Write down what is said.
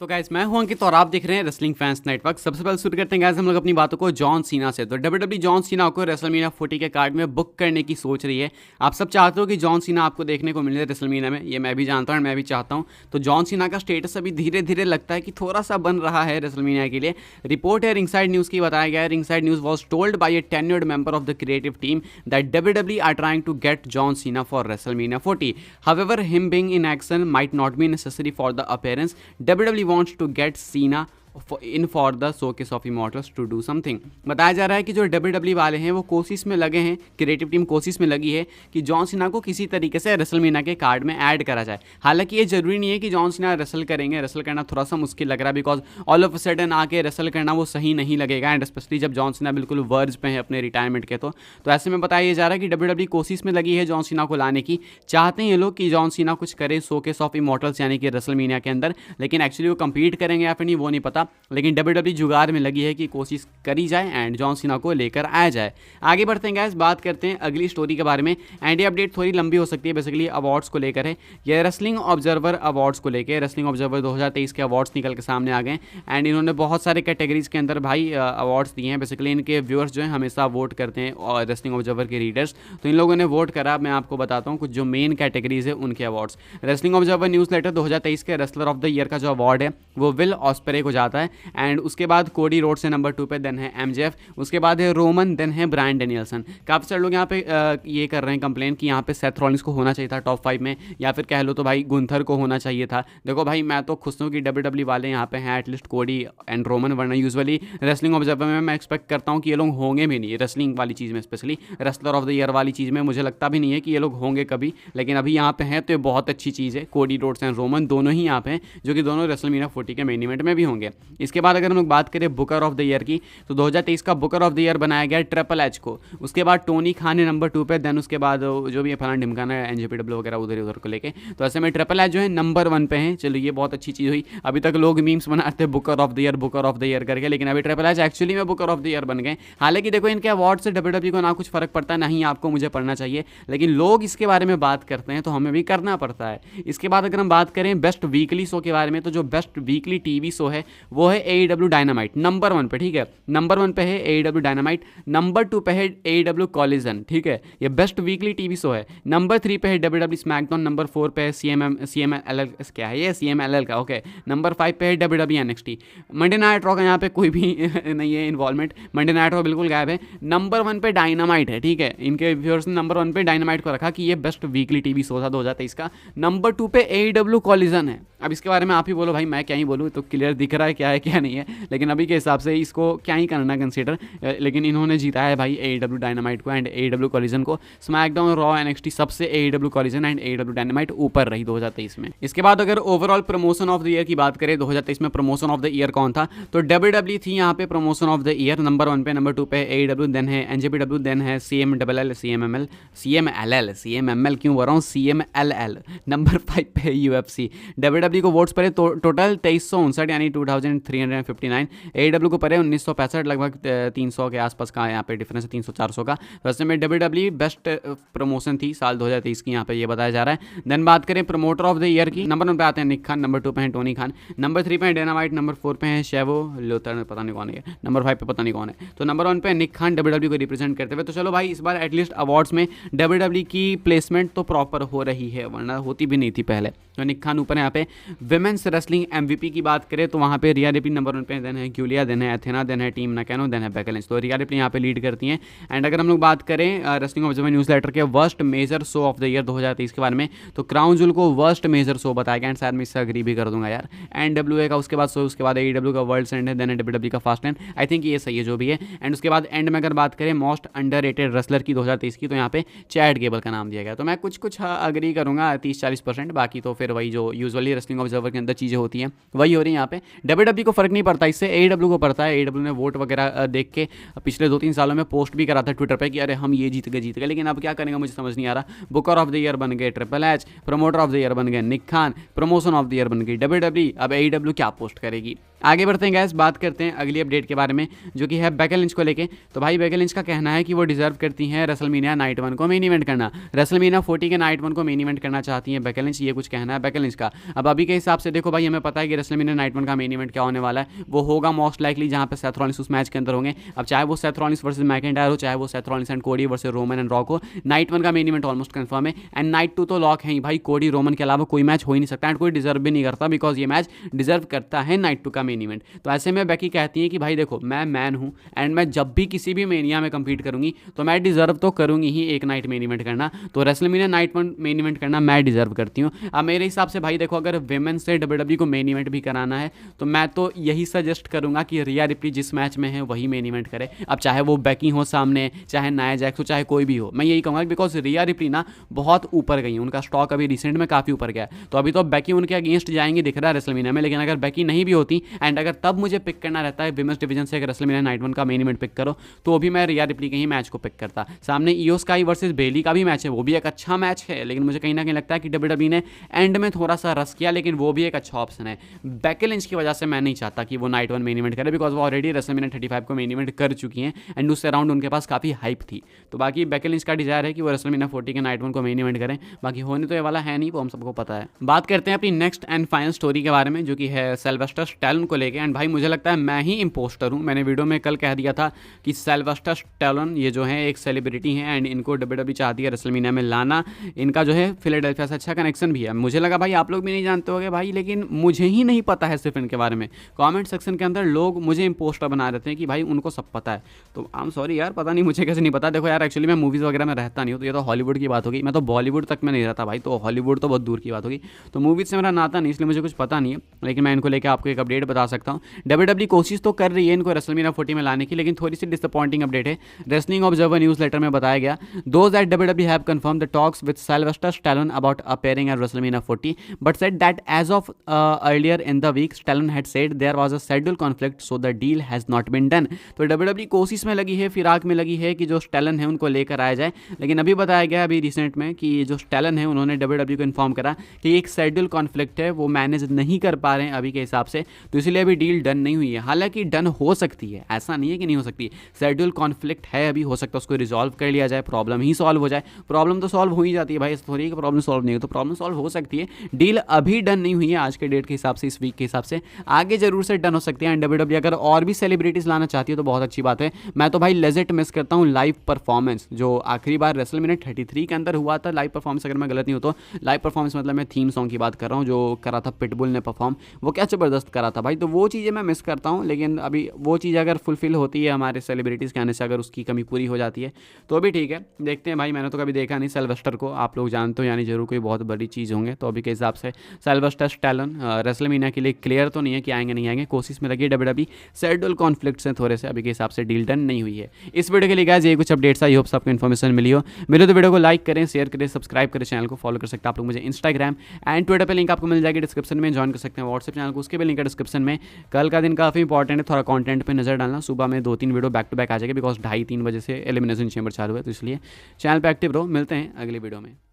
तो गाइस मैं हूं अंकित और आप देख रहे हैं रेसलिंग फैंस नेटवर्क। सबसे पहले शुरू करते हैं गाइस हम लोग अपनी बातों को जॉन सीना से। तो डब्ल्यूडब्ल्यू जॉन सीना को रेसलमीनिया 40 के कार्ड में बुक करने की सोच रही है। आप सब चाहते हो कि जॉन सीना आपको देखने को मिले रेसलमीनिया में, ये मैं भी जानता हूं, मैं भी चाहता हूं। तो जॉन सीना का स्टेटस अभी धीरे धीरे लगता है कि थोड़ा सा बन रहा है रेसलमीनिया के लिए। रिपोर्ट है रिंगसाइड न्यूज़ की, बताया गया है ringside news was told by a tenured member of the creative team that WW are trying to get John Cena for WrestleMania 40। However, him being in action might not be necessary for the appearance. WWE wants to get Cena in for the showcase of immortals to do something. बताया जा रहा है कि जो WW वाले हैं वो कोशिश में लगे हैं, क्रिएटिव टीम कोशिश में लगी है कि जॉन सीना को किसी तरीके से रेसलमीनिया के कार्ड में ऐड करा जाए। हालांकि ये जरूरी नहीं है कि जॉन सीना रेसल करेंगे, रेसल करना थोड़ा सा मुश्किल लग रहा है because all of a sudden आके रेसल करना वो सही नहीं लगेगा, एंड स्पेशली जब जॉन सीना बिल्कुल वर्ज पे है अपने रिटायरमेंट के। तो ऐसे में बताया जा रहा है कि डब्ल्यूडब्ल्यू कोशिश में लगी है जॉन सीना को लाने की। चाहते हैं ये लोग कि जॉन सीना कुछ करे शोकेस ऑफ इमॉर्टल्स यानी कि रेसलमीनिया के अंदर, लेकिन एक्चुअली वो कंपीट करेंगे या फिर नहीं वो नहीं पता। लेकिन डब्ल्यूडब्ल्यू जुगाड़ में लगी है कि कोशिश करी जाए एंड जॉन सीना को लेकर आया जाए। आगे बढ़ते हैं गाइस, बात करते हैं अगली स्टोरी के बारे में। एंड ये अपडेट थोड़ी लंबी हो सकती है, बेसिकली अवार्ड्स को लेकर है। ये रेसलिंग ऑब्जर्वर अवार्ड्स को लेकर, रेसलिंग ऑब्जर्वर 2023 के अवार्ड्स निकल के सामने आ गए एंड इन्होंने बहुत सारे कैटेगरीज के अंदर भाई अवार्ड्स दिए हैं। बेसिकली इनके व्यूअर्स जो हैं हमेशा वोट करते हैं और रेसलिंग ऑब्जर्वर के रीडर्स, तो इन लोगों ने वोट करा। मैं आपको बताता हूँ कुछ जो मेन कैटेगरीज है उनके awards. Wrestling observer newsletter 2023 के रेसलर ऑफ द ईयर का जो अवार्ड है वो विल ऑस्प्रे को जाता है। एंड उसके बाद कोडी रोड से नंबर 2 पे, देन है एमजेएफ, उसके बाद है रोमन, देन है ब्रायन डेनियल्सन। काफ़ी सारे लोग यहाँ पे ये कर रहे हैं कंप्लेन कि यहाँ पे सेथ रॉलिंस को होना चाहिए था टॉप 5 में, या फिर कह लो तो भाई गुंथर को होना चाहिए था। देखो भाई मैं तो खुश हूँ कि डब्ल्यूडब्ल्यू वाले यहाँ पे हैं एटलीस्ट कोडी एंड रोमन, वरना यूजुअली रेसलिंग ऑब्जर्वर में मैं एक्सपेक्ट करता हूँ कि ये लोग होंगे भी नहीं। रेसलिंग वाली चीज़ में specially wrestler of the year वाली चीज़ में मुझे लगता भी नहीं है कि ये लोग होंगे कभी, लेकिन अभी यहाँ पे हैं तो ये बहुत अच्छी चीज़ है। कोडी रोड्स एंड रोमन दोनों ही यहाँ पे हैं, जो कि दोनों रेसलमीनिया 40 के मेन इवेंट में भी होंगे। इसके बाद अगर हम लोग बात करें बुकर ऑफ द ईयर की, तो 2023 का बुकर ऑफ द ईयर बनाया गया ट्रिपल एच को। उसके बाद टोनी खान है नंबर 2 पे, देन उसके बाद जो भी फलाना ढिमकाना है एनजेपीडब्ल्यू वगैरह उधर को लेके, तो ऐसे में ट्रिपल एच जो है नंबर 1 पे है। चलो ये बहुत अच्छी चीज़ हुई। अभी तक लोग मीम्स बनाते हैं बुकर ऑफ द ईयर करके, लेकिन अभी ट्रिपल एच एक्चुअली में बुकर ऑफ द ईयर बन गए। हालांकि देखो इनके अवार्ड से डब्ल्यूडब्ल्यू को ना कुछ फर्क पड़ता है, ना ही आपको मुझे पढ़ना चाहिए, लेकिन लोग इसके बारे में बात करते हैं तो हमें भी करना पड़ता है। इसके बाद अगर हम बात करें बेस्ट वीकली शो के बारे में, तो जो बेस्ट वीकली टीवी शो है वो है AEW डायनामाइट नंबर 1 पे, ठीक है। नंबर 1 पे है AEW डायनामाइट, नंबर 2 पे है AEW कॉलिजन, ठीक है, ये बेस्ट वीकली टीवी शो है। नंबर 3 पे है WWE स्मैकडाउन, नंबर 4 पे है CMLL, क्या है ये CMLL का, ओके। नंबर 5 पे है WWE NXT। Monday night raw का यहाँ पे कोई भी नहीं है इन्वॉल्वमेंट, मंडे नाइट रॉ बिल्कुल गायब है। नंबर 1 पे डायनामाइट है, ठीक है, इनके व्यूअर्स ने नंबर 1 पे डायनामाइट को रखा कि ये बेस्ट वीकली टीवी शो था 2023 का। नंबर 2 पे AEW कॉलिजन है। अब इसके बारे में आप ही बोलो भाई, मैं क्या ही बोलूँ, तो क्लियर दिख रहा है क्या नहीं है, लेकिन अभी के हिसाब से इसको क्या ही करना कंसीडर, लेकिन इन्होंने जीता है भाई AEW डायनामाइट को एंड AEW कॉलिजन को। स्मैकडाउन, रॉ, NXT सबसे AEW collision and AEW dynamite ऊपर रही 2023 में। इसके बाद अगर overall promotion of the year की बात करें, 2023 में प्रमोशन ऑफ द ईयर कौन था, तो WWE थी यहाँ पे promotion of the year. Number 1 पे, नंबर 2 पे AEW, देन है NJPW, देन है CMML क्यों बोल रहा हूँ, CMLL। नंबर 5 पे UFC। WWE को वोट्स पड़े टोटल 2359 यानी 2359। AEW को पड़े 1965, लगभग 300 के आसपास का यहाँ पे डिफरेंस है, 300-400 का। वैसे में WWE बेस्ट प्रमोशन थी साल 2023 की, यहाँ पे ये बताया जा रहा है। देन बात करें प्रमोटर ऑफ द ईयर की, नंबर 1 पे आते हैं निक खान, नंबर 2 पे हैं टोनी खान, नंबर 3 पे हैं डायनामाइट, नंबर 4 पे हैं शेवो लोथर, पता नहीं कौन है, नंबर 5 पे पता नहीं कौन है। तो नंबर 1 पे निक खान WWE को रिप्रेजेंट करते हुए। तो चलो भाई इस बार एटलीस्ट अवार्ड्स में WWE की प्लेसमेंट तो प्रॉपर हो रही है, वरना होती भी नहीं थी पहले। तो निक खान ऊपर है। यहाँ पे विमेंस रेसलिंग MVP की बात करें तो वहाँ पे रिया रिप्ली नंबर 1 पे, देन है ग्यूलिया, देन है एथेना, देन है टीम नकैनो, देन है बेकी लिंच। तो रिया रिप्ली यहाँ पे लीड करती हैं। एंड अगर हम लोग बात करें रेसलिंग ऑब्जर्वर न्यूज़ लेटर के worst major show of the year 2023 के बारे में, तो क्राउन जूल को वर्स्ट मेजर शो बताया गया, एंड शायद मैं इससे अग्री भी कर दूंगा यार। NWA का उसके बाद शो, उसके बाद AEW का वर्ल्ड एंड है, देन WWE का फास्ट एंड, आई थिंक ये सही है जो भी है। एंड उसके बाद एंड में अगर बात करें मोस्ट अंडररेटेड रेसलर की 2023 की, तो यहाँ पे चैड गेबल का नाम दिया गया। तो मैं कुछ अग्री करूँगा 30-40%, बाकी तो फिर वही जो यूजुअली रेसलिंग ऑब्जर्वर के अंदर चीज़ें होती हैं वही हो रही है यहाँ पे। WWE को फर्क नहीं पड़ता इससे, AEW को पड़ता है। AEW ने वोट वगैरह देख के पिछले 2-3 सालों में पोस्ट भी करा था ट्विटर पे कि अरे हम ये जीत गए, लेकिन अब क्या करेंगे मुझे समझ नहीं आ रहा। बुकर ऑफ द ईयर बन गए triple H, promoter of the year बन गए Nick Khan, promotion of the year बन गई WWE, अब AEW क्या पोस्ट करेगी। आगे बढ़ते हैं गैस, बात करते हैं अगली अपडेट के बारे में जो कि है बेकी लिंच को लेके। तो भाई बेकी लिंच का कहना है कि वो डिजर्व करती हैं रेसलमेनिया नाइट 1 को मेन इवेंट करना, रेसलमेनिया 40 के नाइट 1 को मेन इवेंट करना चाहती हैं बेकी लिंच, ये कुछ कहना है बेकी लिंच का। अब अभी के हिसाब से देखो भाई, हमें पता है कि रेसलमेनिया नाइट 1 का मेन इवेंट क्या होने वाला है, वो होगा मोस्ट लाइकली जहाँ पे सेथ रॉलिंस उस मैच के अंदर होंगे। अब चाहे वो सेथ रॉलिंस वर्सेस मैकिंटायर हो, चाहे वो Seth Rollins and Cody versus Roman and rock हो, नाइट 1 का मेन इवेंट ऑलमोस्ट कंफर्म है। एंड नाइट 2 तो लॉक है ही भाई, कोडी रोमन के अलावा कोई मैच हो ही नहीं सकता एंड कोई डिजर्व भी नहीं करता, बिकॉज ये मैच डिजर्व करता है नाइट 2 का मेन इवेंट। तो ऐसे में बेकी कहती है कि भाई देखो, मैं मैन हूँ एंड मैं जब भी किसी भी मेनिया में कंपीट करूंगी तो मैं डिजर्व तो करूंगी ही एक नाइट मेन इवेंट करना, तो रेसलमेनिया नाइट 1 मेन इवेंट करना मैं डिजर्व करती हूँ। अब मेरे हिसाब से भाई देखो, अगर विमेन से डब्ल्यूडब्ल्यूई को मेन इवेंट भी कराना है तो मैं तो यही सजेस्ट करूंगा कि रिया रिप्ली जिस मैच में है वही मेन इवेंट करे। अब चाहे वो बेकी हो सामने, चाहे नाया जैक्स हो, चाहे कोई भी हो, मैं यही कहूँगा बिकॉज रिया रिप्ली ना बहुत ऊपर गई है, उनका स्टॉक अभी रिसेंट में काफ़ी ऊपर गया है। तो अभी तो बेकी उनके अगेंस्ट जाएंगे दिख रहा है रेसलमेनिया में, लेकिन अगर बेकी नहीं भी होती एंड अगर तब मुझे पिक करना रहता है विमेंस डिवीजन से, अगर रेसलमेनिया नाइट 1 का मेन इवेंट पिक करो तो भी मैं रिया रिप्ली के ही मैच को पिक करता। सामने इयो स्काई वर्सेस बेली का भी मैच है, वो भी एक अच्छा मैच है, लेकिन मुझे कहीं ना कहीं लगता है कि डब्ल्यूडब्ल्यूई ने एंड में थोड़ा सा रस किया, लेकिन वो भी एक अच्छा ऑप्शन है। बेकी लिंच की वजह से मैं नहीं चाहता कि वो नाइट 1 मेन इवेंट करे, बिकॉज वो ऑलरेडी रेसलमेनिया 35 को मेन इवेंट कर चुकी हैं एंड उससे अराउंड उनके पास काफ़ी हाइप थी। तो बाकी बेकी लिंच का डिजायर है कि वो रेसलमेनिया 40 के नाइट 1 को मेन इवेंट करें, बाकी होने तो ये वाला है नहीं, वो हम सबको पता है। बात करते हैं अपनी नेक्स्ट एंड फाइनल स्टोरी के बारे में जो कि है सिल्वेस्टर स्टैलोन को लेके। एंड भाई मुझे लगता है मैं ही इंपोस्टर हूँ, मैंने वीडियो में कल कह दिया था कि सिल्वेस्टर स्टैलोन ये जो है एक सेलिब्रिटी हैं एंड इनको डब्ल्यूडब्ल्यूई चाहती है रेसलमेनिया में लाना। इनका जो है फिलाडेल्फिया से अच्छा कनेक्शन भी है। मुझे लगा भाई आप लोग भी नहीं जानते होगे भाई, लेकिन मुझे ही नहीं पता है सिर्फ इनके बारे में। कमेंट सेक्शन के अंदर लोग मुझे इंपोस्टर बना देते हैं कि भाई उनको सब पता है, तो आई एम सॉरी यार, पता नहीं मुझे कैसे नहीं पता। देखो यार, एक्चुअली मैं मूवीज़ वगैरह में रहता नहीं हूँ, तो ये तो हॉलीवुड की बात होगी, मैं तो बॉलीवुड तक में नहीं रहता भाई, तो हॉलीवुड तो बहुत दूर की बात होगी। तो मूवीज़ से मेरा नाता नहीं, इसलिए मुझे कुछ पता नहीं है, लेकिन मैं इनको लेकर आपको एक अपडेट बता सकता हूँ। डब्ल्यूडब्ल्यूई कोशिश तो कर रही है इनको रेसलमेनिया 40 में लाने की, लेकिन थोड़ी सी डिसअपॉइंटिंग अपडेट है। रेसलिंग ऑब्जर्वर न्यूज़ लेटर में बताया गया, those at WWE have confirm the talks with Sylvester Stallone about appearing at WrestleMania 40, but said that as of earlier in the week Stallone had said there was a schedule conflict so the deal has not been done. तो WWE कोशिश में लगी है, फिराक में लगी है कि जो स्टैलोन है उनको लेकर आया जाए, लेकिन अभी बताया गया अभी रिसेंट में कि जो स्टैलोन है उन्होंने डब्ल्यूडब्ल्यूई को इन्फॉर्म करा कि एक शेड्यूल कॉन्फ्लिक्ट है, वो मैनेज नहीं कर पा रहे हैं अभी के हिसाब से, तो इसलिए अभी डील डन नहीं हुई है। हालांकि डन हो सकती है, ऐसा नहीं है कि नहीं हो सकती, शेड्यूल कॉन्फ्लिक्ट है अभी, हो सकता है उसको रिजॉल्व कर लिया जाए, प्रॉब्लम ही सॉल्व हो जाए। प्रॉब्लम तो सॉल्व हो ही जाती है भाई, थोड़ी कि प्रॉब्लम सॉल्व नहीं हो, तो प्रॉब्लम सॉल्व हो सकती है। डील अभी डन नहीं हुई है आज के डेट के हिसाब से, इस वीक के हिसाब से, आगे जरूर से डन हो सकती है। एंड डब्ल्यूडब्ल्यूई अगर और भी सेलिब्रिटीज लाना चाहती है तो बहुत अच्छी बात है। मैं तो भाई लेजिट मिस करता हूँ लाइव परफॉर्मेंस, जो आखिरी बार रेसलमेनिया 33 के अंदर हुआ था लाइव परफॉर्मेंस, अगर मैं गलत नहीं हो तो लाइव परफॉर्मेंस मतलब मैं थीम सॉन्ग की बात कर रहा हूँ, जो करा था पिटबुल ने परफॉर्म, वो क्या ज़बरदस्त करा था भाई। तो वो चीज़ें मैं मिस करता हूँ, लेकिन अभी वो चीज़ अगर फुलफिल होती है हमारे सेलिब्रिटीज़ के आने से, अगर उसकी कमी पूरी हो जाती है तो भी ठीक है, देखते हैं भाई। मैंने तो कभी देखा नहीं सिल्वेस्टर को, आप लोग जानते हो, यानी जरूर कोई बहुत बड़ी चीज़ होंगे। तो अभी के हिसाब से सिल्वेस्टर स्टैलोन रेसलमेनिया के लिए क्लियर तो नहीं है कि आएंगे नहीं आएंगे, कोशिश में लगी डब्ल्यूडब्ल्यूई, शेड्यूल कॉन्फ्लिक्ट्स हैं थोड़े से, अभी के हिसाब से डील डन नहीं हुई है। इस वीडियो के लिए गाइस ये कुछ अपडेट्स, आई होप आपको इन्फॉर्मेशन मिली हो। मिले तो वीडियो को लाइक करें, शेयर करें, सब्सक्राइब करें, चैनल को फॉलो कर सकते हैं आप लोग मुझे इंस्टाग्राम एंड ट्विटर पर, लिंक आपको मिल जाएगी डिस्क्रिप्शन में, ज्वाइन कर सकते हैं व्हाट्सएप चैनल को, उसके भी लिंक है डिस्क्रिप्शन में। कल का दिन काफ़ी इंपॉर्टेंट है, थोड़ा कंटेंट पे नजर डालना, सुबह में 2-3 वीडियो बैक टू बैक आ जाएगी, बिकॉज 2:30-3 बजे से एलिमिनेशन चैम्बर चालू है, तो इसलिए चैनल पे एक्टिव रहो। मिलते हैं अगली वीडियो में।